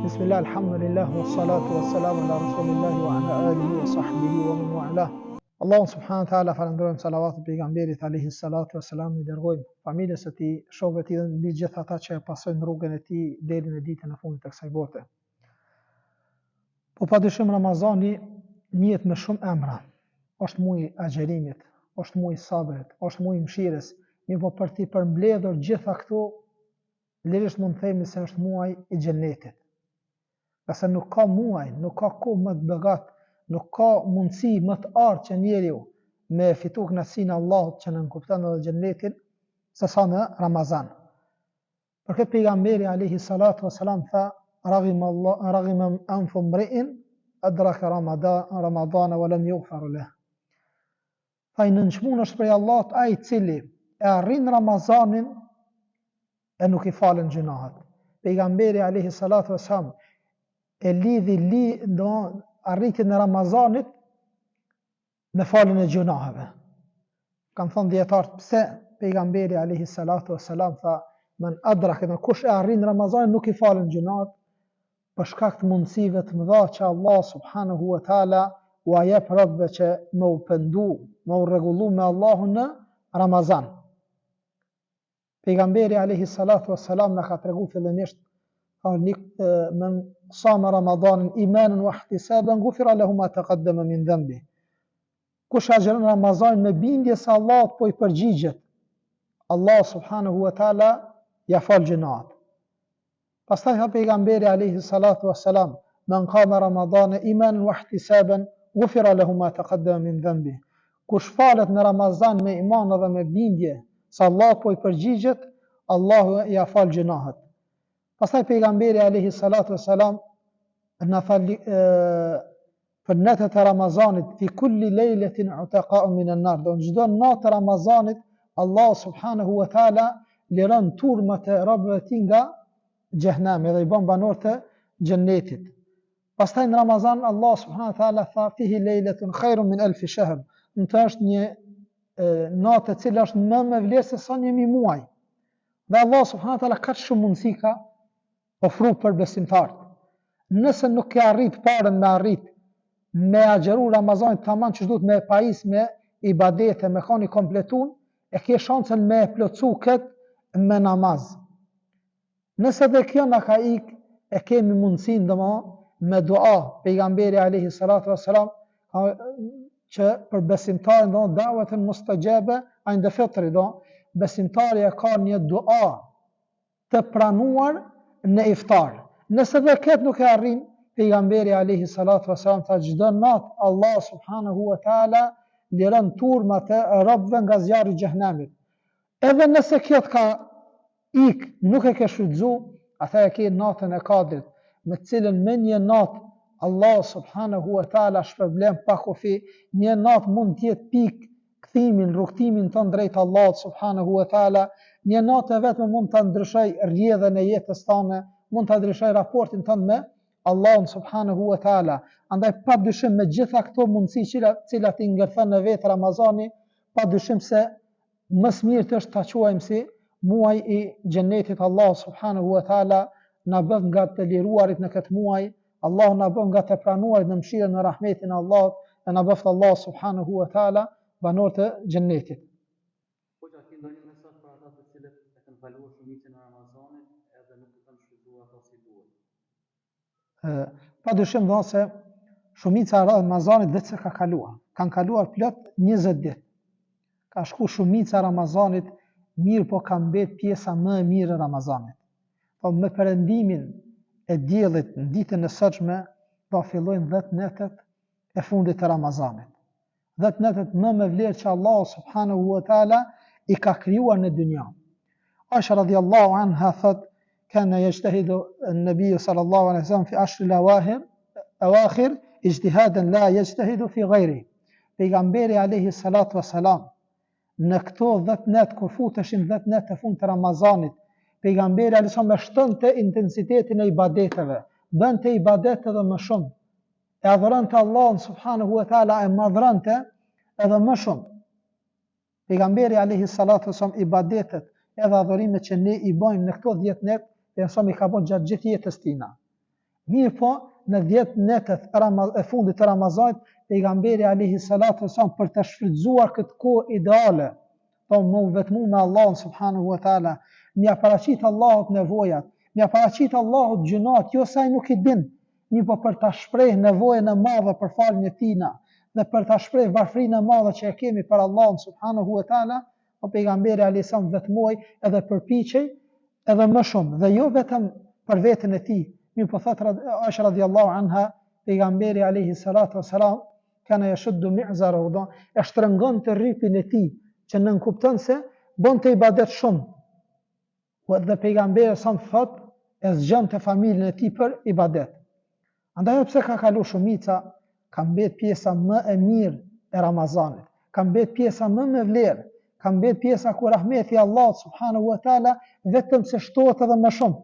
Bismillah, alhamdulillah, wa salatu wa salamu ala rasulillahi wa ala alihi wa sahbihi wa man wa'ala. Allahun subhanahu wa ta'ala falendrojmë, salavat e pejgamberit alayhi salatu wa salam, i dërgojmë familjes së tij, shokëve të tij dhe mbi gjithë ata që e pasojnë rrugën e tij deri në ditën e fundit të kësaj bote. Po padyshim Ramazani njihet me shumë emra. Është muaji i agjerimit, është muaji i sabrit, është muaji i mëshirës. Mirë po për të përmbledhur gjitha këto, lirisht mund të themi se është muaji i xhenetit. Qase nuk ka muaj, nuk ka kohë më të begat, nuk ka mundësi më të artë që njeriu me fitu kënaqësinë e Allahut që në nënkupton edhe xhenetin, se sa në Ramazan. Për këtë pejgamberi alayhi salatu wassalam tha: "Raghima anfu mri'in adraka Ramadana wa lam yughfar lahu." Tha, i nënçmuar është prej Allahut ai i cili e arrin Ramazanin e nuk i falen gjunahet. Pejgamberi alayhi salatu wassalam e lidhi arritjen e Ramazanit me faljen e gjunaheve. Kanë thënë dietarët pse pejgamberi alayhi salatu wassalam tha men adraka, kush e arrin Ramazanin nuk i falen gjunahet, për shkak të mundësive të mëdha që Allah subhanahu wa taala u jep robëve që me u pendu, me u rregullu me Allahun në Ramazan. Pejgamberi alayhi salatu wassalam na ka treguar fillimisht men sama Ramadanin imanan wa ihtisaban ghufira lahu ma taqaddama min dhanbi. Kush agjeron Ramazanin me bindje se Allahu po i përgjigjet, Allah subhanahu wa taala ja fal gjunahet. Pastaj tha pejgamberi alayhi salatu wassalam men qama Ramadana imanan wa ihtisaban ghufira lahu ma taqaddama min dhanbi. Kush falet në Ramazan me iman dhe me bindje se Allah po i përgjigjet, Allahu ja fal gjunahet. Pastaj pejgamberi alayhi salatu wassalam na fal për natët e Ramazanit fi kulli lejletin utaqa'u min an-nar. Do në çdo natë Ramazanit Allah subhanahu wa taala liron turmat e robëve të tij nga xhehenami dhe i bën banor të xhennetit. Pastaj në Ramazan Allah subhanahu wa taala tha fihi lejletun khairun min alf shahr. Në është një natë e cila është më me vlerë se sa 1000 muaj. Dhe Allah subhanahu wa taala ka shumë mundësi ka ofru për besimtarët. Nëse nuk ke arrit parën me arrit me agjeru Ramazanit tamam që duhet me pajis me ibadete, me kanë i kompletun, e ke shansën me e plotsu këtë me namaz. Nëse dhe kjo na ka ik, e kemi mundësin dhe me dua. Pejgamberi alayhi salatu wassalam që për besimtarin do davetën mustajabe inda fitri, do besimtari e ka një dua të pranuar në iftar. Nëse dhe këtë nuk e arrin, pejgamberi alayhi salatu wassalam tha çdo natë Allah subhanahu wa taala liron turmat e robëve nga zjarri i xhehenamit. Edhe nëse kjo të ka ik, nuk e ke shfrytzu, atëherë ke natën e Kadrit, me të cilën me një natë Allah subhanahu wa taala shpërblen pa kufi, një natë mund të jetë pikë kthimin, rrugtimin ton drejt Allahut subhanahu wa taala, një natë vetëm mund ta ndryshoj rrjedhën e jetës tonë, mund ta ndryshoj raportin ton me Allahun subhanahu wa taala. Andaj pa dyshim me gjitha këto mundësi cilat i ngërthon në vetë Ramazani, pa dyshim se më së miri është ta quajmë si muaj i xhenetit. Allah subhanahu wa taala na bëf nga të liruarit në këtë muaj, Allahu na bëf nga të pranuarit në mëshirën në rahmetin e Allahut, e na bëf Allah subhanahu wa taala banor të xhenetit. Po që ati ndonjë mesazh për ata të cilët e kanë kaluar shumicën e Ramazanit edhe nuk kanë shfrytzuar ato si duhet. Pa dyshim do se shumica e Ramazanit vetë se ka kaluar. Kanë kaluar plot 20 ditë. Ka shku shumica e Ramazanit, mirë po ka mbet pjesa më e mirë e Ramazanit. Po me perëndimin e diellit në ditën e sotshme do fillojnë 10 netët e fundit të Ramazanit. 10 netët më me vlerë që Allah subhanahu wa taala i ka krijuar në dynja. Aisha radhiyallahu anha thot kana yajtahidu an-nabiy sallallahu alaihi wasallam fi ashr al-awakhir ijtihadan la yajtahidu fi ghayri. Pejgamberi alayhi salatu wassalam në këto 10 net kur futeshin 10 net të fund të Ramazanit, pejgamberi alayhi salam shtonte intensitetin e ibadeteve, bënte ibadete edhe më shumë. E adhurante Allahun subhanahu wa taala, e madhrante edhe më shumë. Pejgamberi alayhi salatu wasallam ibadetet edhe adhurimet që ne i bëjmë në këto 10 net, e sa i ka bën gjatë gjithë jetës tina. Mirë po, në 10 netët e fundit të Ramazanit, pejgamberi alayhi salatu wasallam për të shfrytzuar këtë kohë ideale, po më vetmu me Allahun subhanahu wa taala, m'ia paraqit Allahut nevojat, m'ia paraqit Allahut gjunat, jo sa ai nuk I din, mirë po për ta shpreh nevojën e madhe për faljen e tina dhe për ta shpreh varfrinë e madhe që e kemi për Allahun subhanahu wa taala, po pejgamberi alayhi salam vetmoi edhe përpiqej edhe më shumë dhe jo vetëm për veten e tij. Mirë po thot Aisha radhiyallahu anha, pejgamberi alayhi salatu wasalam kana yashuddu mi'zarahu, do e shtrëngonte rrypin e tij që nën kupton se bonte ibadet shumë. Po dhe pejgamberi sa thot e zgjonte familjen e tij për ibadet. Andaj pse ka kalu shumica, ka mbet pjesa më e mirë e Ramazanit, ka mbet pjesa më me vlerë, ka mbet pjesa ku rahmeti Allah subhanahu wa taala vetëm se shtohet edhe më shumë.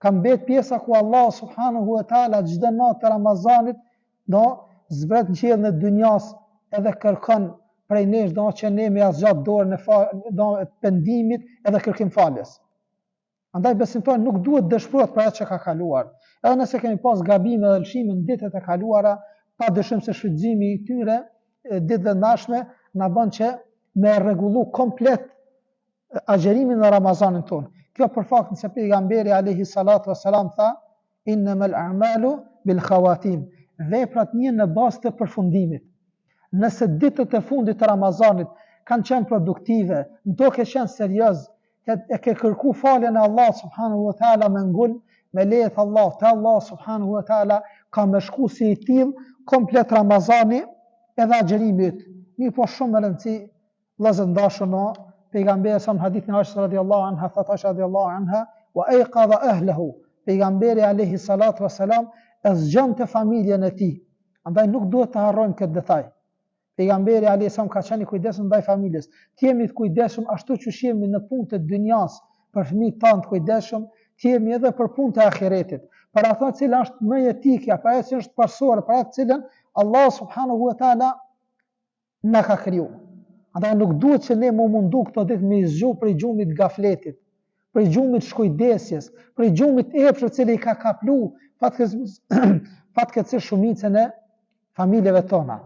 Ka mbet pjesa ku Allah subhanahu wa taala çdo natë të Ramazanit do zbret në qiell në dynjas edhe kërkon prej nesh do që ne me azgjat dorën e pendimit edhe kërkim faljes. Andaj besimtari nuk duhet dëshpërohet për atë që ka kaluar. Edhe nëse kemi pas gabime dhe lëshime në ditët e kaluara, pa dyshim se shfrytëzimi I tyre ditët e ndashme na bën që me rregullu komplet agjerimin në Ramazanin ton. Kjo për faktin se pejgamberi alayhi salatu wassalam tha, innamal a'malu bil khawatim. Veprat njën në bazë të përfundimit. Nëse ditët e fundit të Ramazanit kanë qenë produktive, ndo ke qenë serioz, e ke kërku faljen e Allah subhanahu wa taala me ngull, me lejet Allah, te Allah subhanahu wa taala ka me shku si I till komplet Ramazani edhe agjerimit. Mi po shumë me rëndësi, vëllezër dashur në pejgamberi sa në hadithin Aisha radhiyallahu anha, thot Aisha radhiyallahu anha, wa ayqadha ahlihi, pejgamberi alayhi salatu wassalam e zgjonte familjen e tij. Andaj nuk duhet të harrojmë këtë detaj. Pejgamberi alayhi salam ka qenë I kujdesshëm ndaj familjes. Të jemi të kujdesshëm ashtu që jemi në punë të dynjas për fëmijët tanë të kujdesshëm, të jemi edhe për punë të ahiretit. Për ato e cila është më jetike, për ato që është parsore, për ato cilën Allah subhanahu wa taala na ka kriju. Andaj nuk duhet që ne më mundu këto ditë me zgju për gjumit gafletit, për gjumit shkujdesjes, për gjumit epshët cili I ka kaplu fatkeqësisht shumicën e familjeve tona.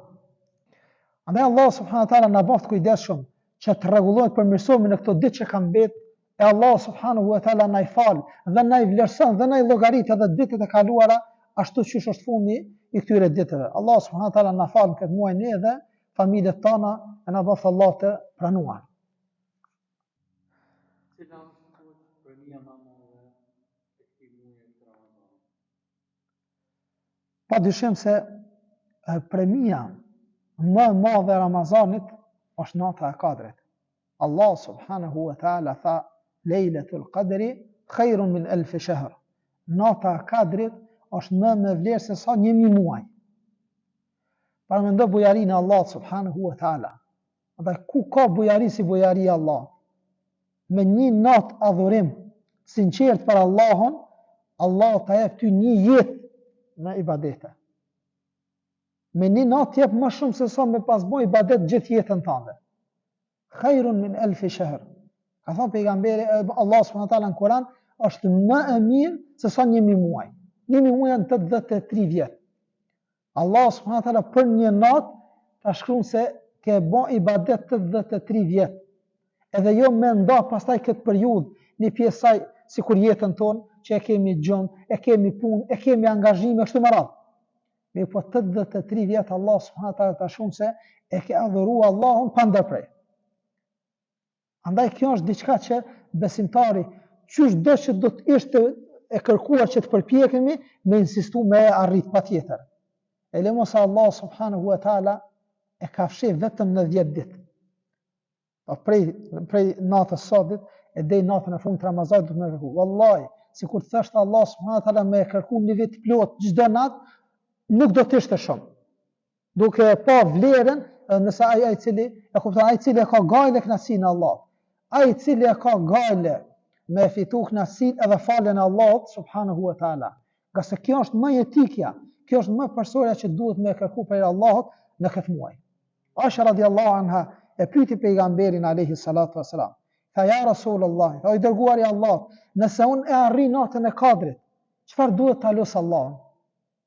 Andaj Allah subhanahu wa taala na bëft kujdesshëm që të rregullohet përmirësohemi në këto ditë që kanë mbet, e Allah subhanahu wa taala na I fal dhe na I vlerëson dhe na I llogarit edhe ditët e kaluara ashtu siç është fundi I këtyre ditëve. Allah subhanahu wa taala na fal këtë muaj ne dhe familjet tona e na bëft Allah të pranuar. Cila është premia më e madhe e këtij muaji të Ramazanit? Padyshim se premia më e madhe e Ramazanit është nata e Kadrit. Allah subhanahu wa taala tha, Lejletul Qadri khairun min alf shahr. Nata e Kadrit është më me vlerë se sa 1000 muaj. Paramendo bujarinë e Allah subhanahu wa taala. Andaj ku ka bujari si bujari Allah? Me një natë adhurim sinqert për Allahun, Allah ta jep ty një jetë në ibadete. Me një natë jep më shumë se sa me pas boj ibadet gjithë jetën tënde. Khairun min alf shahr. Ka thënë pejgamberi Allah subhanahu wa taala në Kur'an, është më e mirë se sa 1000 muaj. 1000 muaj janë 83 vjet. Allah subhanahu wa taala për një natë ta shkruan se ke bë ibadet 83 vjet. Edhe jo me nda pastaj këtë periudhë, një pjesë saj sikur jetën tonë që e kemi gjumë, e kemi punë, e kemi angazhime kështu me radhë. Me po 83 vjet Allah subhanahu wa taala ta shkruan se e ke adhuruar Allahun pa ndërprej. Andaj kjo është diçka që besimtari qysh do që do të ishte e kërkuar që të përpjekemi me insistu me arrit patjetër. E lemo se Allah subhanahu wa taala e ka fshih vetëm në 10 ditë. Prej natës sotit e dej natën e fundit të Ramazanit do të më kërku. Wallahi, sikur të thashë Allah subhanahu wa taala më kërku një vit plot çdo natë, nuk do të ishte shumë. Duke pa vlerën nëse ai I cili e kupton, ai cili e ka gajle kënaqësinë e Allahut. Ai cili e ka gajle me fitu kënaqësinë edhe faljen e Allahut subhanahu wa taala. Qase kjo është më jetikja, kjo është më përsoria që duhet me kërku për Allahut në këtë muaj. Aisha radhiyallahu anha e pyeti pejgamberin alayhi salatu wasalam. Tha ja Rasulullah, o I dërguari I Allahut, nëse unë e arri natën e Kadrit, Çfarë duhet ta lusë Allahun?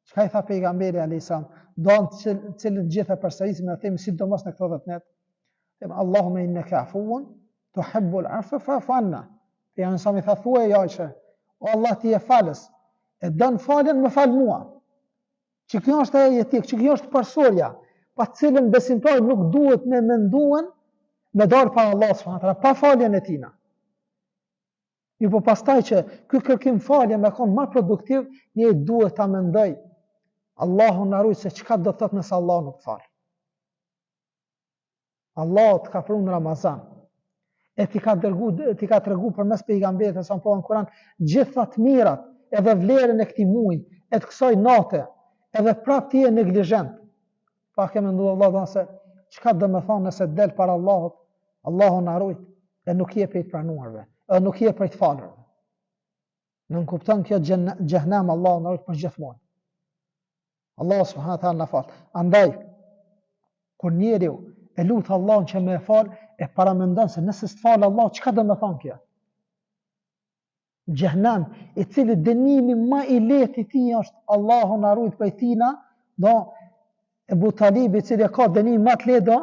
Çka i tha pejgamberi alayhis salam? Doan cilën gjithë e përsërisim e themi sidomos në këto 10 net. Them Allahumma innaka afuwun tuhibbul afwa fa'fu anna. Pejgamberi sa mi tha thuaj Ajsha, o Allah ti je falës, e don falën më fal mua. Që kjo është ajo jetik, që kjo është përsorja, pa cilën besimtari nuk duhet me menduan me dalë para Allah subhanahu wa taala pa faljen e tina. Mi po pastaj që ky kërkim falje me kon më produktiv, një duhet ta mendoj Allahu na ruaj se çka do të thotë nëse Allah nuk fal. Allah të ka prunë në Ramazan, e ti ka tregu përmes pejgamberit sa po në Kur'an gjitha të mirat, edhe vlerën e këtij muaji, e të kësaj nate, edhe prapë ti je neglizhent. Pa ke menduar Allah se çka do të thonë nëse del para Allahut, Allahu na ruaj, e nuk je prej të pranuarve, e nuk je prej të falurve. Nuk kupton kjo xhehenam Allahu na ruaj për gjithmonë. Allah subhanahu wa taala na fal. Andaj kur njeriu e lut Allahun që më fal, e paramendon se nëse s'fal Allah, çka do të thonë kjo? Xhehenam, i cili dënimi më i lehtë i tij është Allahu na ruaj prej tina, do Ebu Talibi, i cili ka dënim më të lehtë,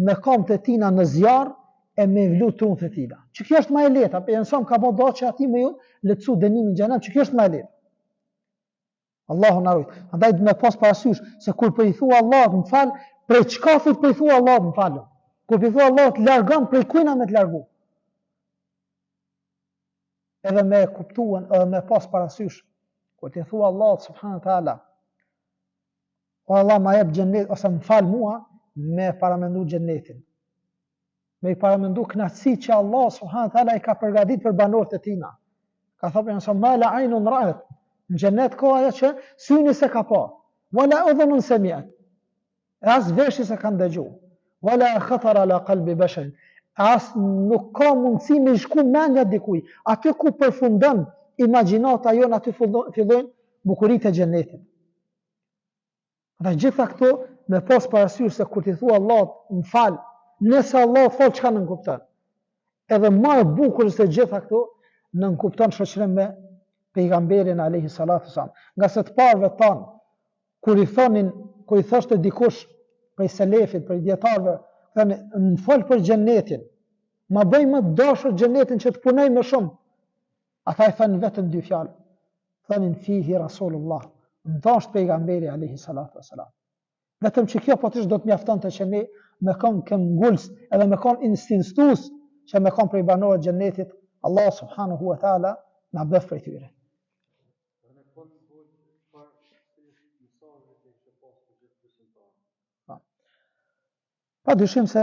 me kam të tina në zjarr e me vlu trunë të tina. Që kjo është më e lehta, për nësëm ka bo do që ati me ju lehtësu dënimin xhenem, që kjo është më e lehta. Allahu na ruaj. Andaj me pas parasysh se kur po i thua Allah më fal, prej çka thot po i thua Allah më fal. Kur po i thua Allah të largon prej kujna me të largu. Edhe me kuptuan, edhe me pas parasysh, kur ti thua Allah subhanahu wa taala, o Allah ma jep xhennet ose më fal mua, me paramendu xhennetin. Me i paramendu knatësi që Allah subhanahu wa taala i ka përgatitur për banorët e tina. Ka thënë nëse mala aynun ra'at, në xhennet ka ajo që syni se ka pa, wala udhunun sami'at. As veshi se kanë dëgju, wala khatara ala qalbi bashar. As nuk ka mundësi me shku mendja dikuj. Aty ku përfundon imagjinata jon, aty fillojnë bukuritë e xhennetit. Dhe gjitha këto me pas parasysh se kur ti thua Allah më fal, nëse Allah fal çka nën kupton. Edhe më e bukur se gjitha këto nën kupton shoqërim me pejgamberin alayhi salatu sallam. Nga se të parëve tan kur i thoshte dikush prej selefit, prej dietarëve, thënë më fal për xhennetin. Ma bëj më dashur xhennetin që të punoj më shumë. Ata i thënë vetëm 2 fjalë. Thënin fihi Rasulullah. Ndasht pejgamberi alayhi salatu sallam. Vetëm që kjo po do të mjaftonte që ne me kon nguls edhe me kon instinstues që me kon prej banorëve të xhennetit, Allah subhanahu wa taala na bëf prej tyre. Pa dyshim se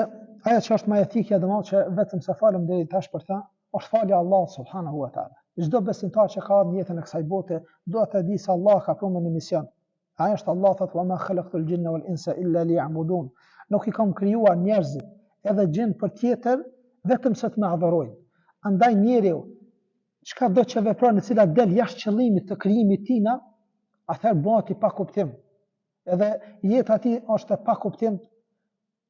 aja që është ma etikja dhe ma që vetëm se falem dhe tash për ta, është falja Allah subhanahu wa taala. Çdo besimtar që ka në jetën e kësaj bote, duhet të di se Allah ka prunë një mision. Aja është Allah thotë wa ma khalaqtul jinna wal insa illa liya'budun. Nuk i kam krijuar njerëzit edhe gjin për tjetër vetëm se të më adhurojnë. Andaj njeriu çka do që vepron e cila del jashtë qëllimit të krijimit tina, atëherë bëhet i pa kuptim. Edhe jeta e tij është e pa kuptim.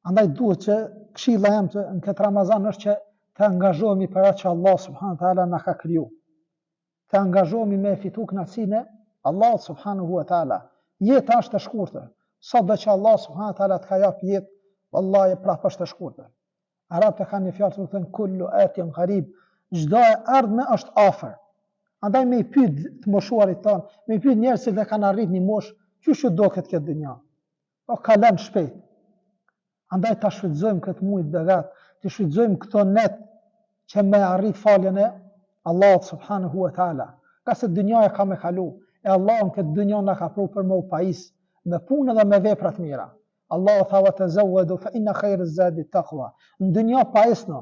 Andaj duhet që këshilla jam në këtë Ramazan është që të angazhohemi për atë që Allah subhanahu wa taala na ka kriju. Të angazhohemi me fitu kënaqësinë Allah subhanahu wa taala. Jeta është e shkurtër. Sado që Allah subhanahu wa taala të ka jap jetë, vallahi prapë është e shkurtër. Arabët kanë një fjalë që thënë kullu atin qarib, çdo e ardhme është afër. Andaj me i pyet të moshuarit ton, me i pyet njerëzit që kanë arrit një moshë, çu do këtë dynja. O kalon shpejt. Andaj ta shfrytëzojmë këtë muaj të begat, të shfrytëzojmë këto net që me arrit faljen e Allahut subhanahu wa taala. Ka se dynjaja ka me kalu, e Allahu këtë dynjë na ka pru për me u pajis me punë dhe me vepra të mira. Allahu tha wa tazawwadu fa inna khayra zadi taqwa. Në dynjë pajisno.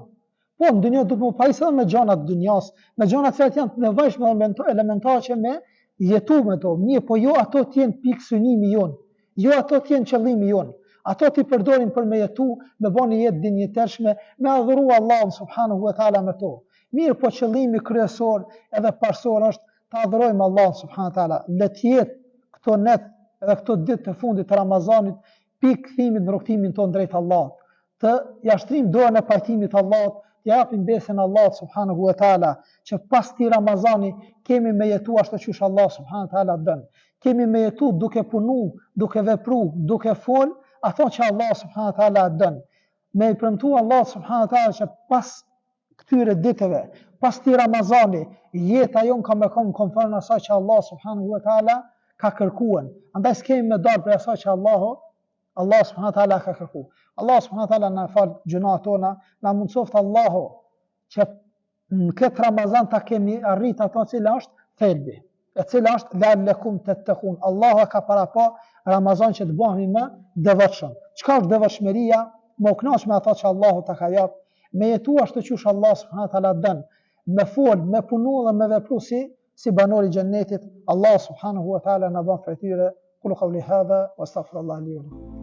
Po në dynjë duhet me pajisë me gjanat të dynjas, me gjanat që janë të nevojshme elementare që me jetu me to. Mirë, po jo ato të jenë pikë synimi jon, jo ato të jenë qëllimi jon. Ato ti përdorin për me jetu, me bo një jetë dinjitershme, me adhuru Allahun subhanahu wa taala me to. Mirë, po qëllimi kryesor edhe parsor është të adhurojmë Allahun subhanahu wa taala. Le të jetë këto net edhe këto ditë të fundit të Ramazanit pikë kthimin në rrugtimin tonë drejt Allahut. Të jashtrim dorën e pajtimit të Allahut, t'japim besën Allahut subhanahu wa taala, që pas këtij Ramazani kemi me jetu ashtu siç Allah subhanahu wa taala don. Kemi me jetu duke punu, duke vepru, duke fol ato që Allah subhanahu wa taala don. Me i premtu Allah subhanahu wa taala që pas këtyre ditëve, pas këtij Ramazani, jeta jon ka me kom konform asaj që Allah subhanahu wa taala ka kërkuar. Andaj s'kemi me dal për asaj që Allah subhanahu wa taala ka kërkuar. Allah subhanahu wa taala na fal gjunat tona, na mundsoft Allahu që në këtë Ramazan ta kemi arrit ato cila është thelbi, e cila është la'allakum tattaqun. Allahu ka para pa Ramazan që të bëhemi më devotshëm. Çka është devotshmëria? Më u kënaq me ato që Allahu ta ka jap, me jetu ashtu siç Allah subhanahu wa taala don, me fol, me punu dhe me vepru si banori i xhennetit. Allah subhanahu wa taala na bën prej tyre. Qul qawli hadha wastaghfirullaha li wa lakum.